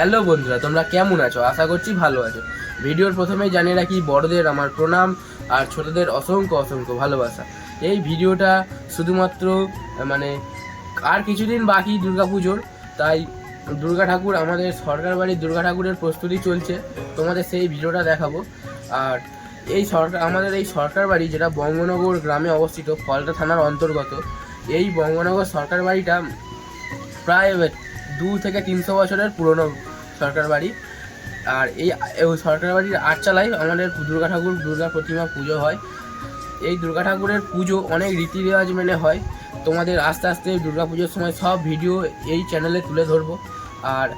Hello বন্ধুরা, তোমরা কেমন আছো? আশা করছি ভালো আছো। ভিডিওর প্রথমেই জানিয়ে রাখি, বড়দের আমার প্রণাম আর ছোটদের অসংখ্য অসংখ্য ভালোবাসা। এই ভিডিওটা শুধুমাত্র মানে আর কিছুদিন বাকি দুর্গাপুজোর, তাই দুর্গা ঠাকুর, আমাদের সরকার বাড়ির দুর্গা ঠাকুরের প্রস্তুতি চলছে, তোমাদের সেই ভিডিওটা দেখাবো। আর আমাদের এই সরকার বাড়ি, যেটা বঙ্গনগর গ্রামে অবস্থিত, ফলতা থানার অন্তর্গত, এই বঙ্গনগর সরকার বাড়িটা প্রায় 200-300 বছরের পুরনো সরকার বাড়ি। আর এই সরকার বাড়ির আটচালায় আমাদের দুর্গা ঠাকুর, দুর্গা প্রতিমা পুজো হয়। এই দুর্গা ঠাকুরের পুজো অনেক রীতি রেওয়াজ মেনে হয়। তোমাদের আস্তে আস্তে দুর্গা পুজোর সময় সব ভিডিও এই চ্যানেলে তুলে ধরবো। আর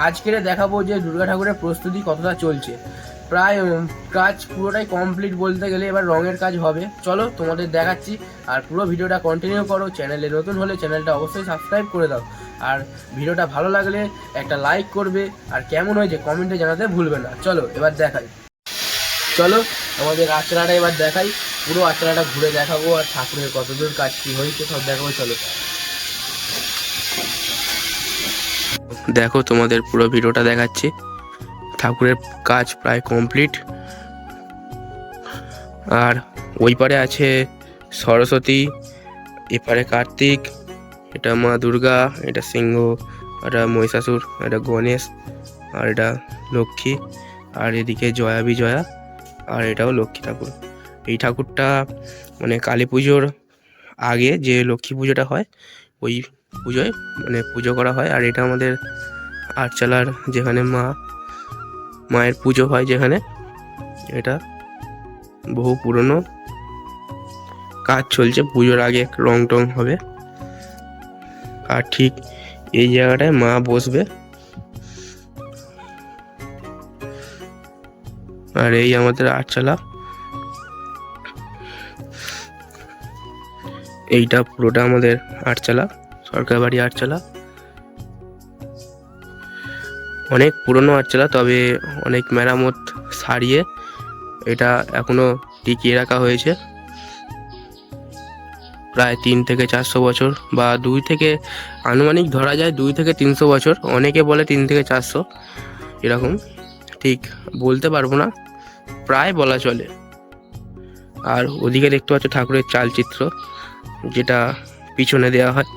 আজকের দেখাবো যে দুর্গা ঠাকুরের প্রস্তুতি কতটা চলছে। প্রায় কাজ পুরোটাই কমপ্লিট বলতে গেলে, এবার রঙের কাজ হবে। চলো তোমাদের দেখাচ্ছি, আর পুরো ভিডিওটা কন্টিনিউ করো। চ্যানেলে নতুন হলে চ্যানেলটা অবশ্যই সাবস্ক্রাইব করে দাও, আর ভিডিওটা ভালো লাগলে একটা লাইক করবে, আর কেমন হয়েছে কমেন্টে জানাতে ভুলবে না। চলো এবার দেখাই, চলো আমাদের আচরাটা এবার দেখাই। পুরো আচরাটা ঘুরে দেখাবো, আর ঠাকুরের কতদূর কাজ কি হয়েছে সব দেখাবো। চলো দেখো, তোমাদের পুরো ভিডিওটা দেখাচ্ছি। ঠাকুরের কাজ প্রায় কমপ্লিট। আর ওই পারে আছে সরস্বতী, এপারে কার্তিক, এটা মা দুর্গা, এটা সিংহ, এটা মহিষাসুর, এটা গণেশ, আর এটা লক্ষ্মী, আর এদিকে জয়া বিজয়া, আর এটাও লক্ষ্মী ঠাকুর। এই ঠাকুরটা মানে কালী পুজোর আগে যে লক্ষ্মী পুজোটা হয়, ওই পুজোয় মানে পুজো করা হয়। আর এটা আমাদের আটচালার যেখানে মায়ের পুজো হয়, যেখানে এটা বহু পুরনো কাজ চলছে। পুজোর আগে রং টং হবে, আর ঠিক এই জায়গাটায় মা বসবে। আর এই আমাদের আটচালা, এইটা পুরোটা আমাদের আটচালা, সরকার বাড়ি আটচালা। অনেক পুরনো আটচালা, তবে অনেক মেরামত সারিয়ে এটা এখনো টিকিয়ে রাখা হয়েছে। প্রায় 300-400 বছর, বা আনুমানিক ধরা যায় 200-300 বছর। অনেকে বলে 300-400, এরকম ঠিক বলতে পারবো না, প্রায় বলা চলে। আর ওদিকে দেখতে পাচ্ছ ঠাকুরের চালচিত্র, যেটা পিছনে দেওয়া হয়।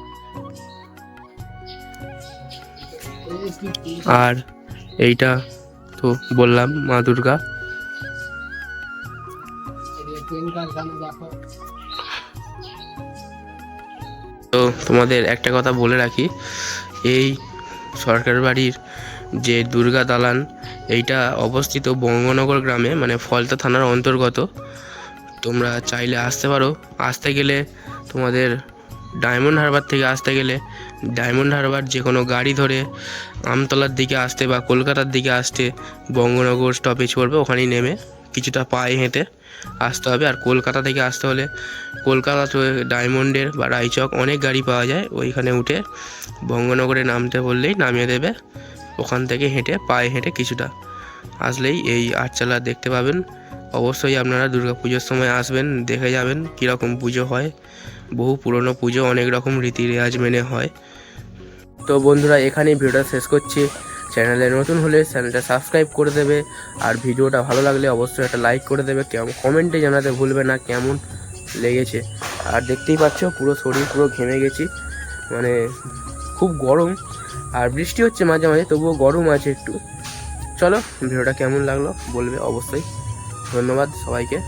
আর এইটা তো বললাম মা দুর্গা। তো তোমাদের একটা কথা বলে রাখি, এই সরকার বাড়ির যে দুর্গা দালান, এইটা অবস্থিত বঙ্গনগর গ্রামে, মানে ফলতা থানার অন্তর্গত। তোমরা চাইলে আসতে পারো। আসতে গেলে তোমাদের ডায়মন্ড হারবার থেকে আসতে গেলে, ডায়মন্ড হারবার যে কোনো গাড়ি ধরে আমতলার দিকে আসতে বা কলকাতার দিকে আসতে বঙ্গনগর স্টপেজ পড়বে, ওখানেই নেমে কিছুটা পায়ে হেঁটে আসতে হবে। আর কলকাতা থেকে আসতে হলে কলকাতা তো ডায়মন্ডের বা রায়চক অনেক গাড়ি পাওয়া যায়, ওইখানে উঠে বঙ্গনগরে নামতে বললেই নামিয়ে দেবে। ওখান থেকে পায়ে হেঁটে কিছুটা আসলেই এই আটচালা দেখতে পাবেন। অবশ্যই আপনারা দুর্গা পুজোর সময় আসবেন, দেখে যাবেন কীরকম পুজো হয়। বহু পুরনো পুজো, অনেক রকম রীতি রেওয়াজ মেনে হয়। তো বন্ধুরা, এখানেই ভিডিওটা শেষ করছি। চ্যানেলে নতুন হলে চ্যানেলটা সাবস্ক্রাইব করে দেবে, আর ভিডিওটা ভালো লাগলে অবশ্যই একটা লাইক করে দেবে। কমেন্টে জানাতে ভুলবে না কেমন লেগেছে। আর দেখতেই পাচ্ছ পুরো শরীর পুরো ঘেমে গেছি, মানে খুব গরম। আর বৃষ্টি হচ্ছে মাঝে মাঝে, তবুও গরম আছে একটু। চলো ভিডিওটা কেমন লাগলো বলবে অবশ্যই। ধন্যবাদ সবাইকে।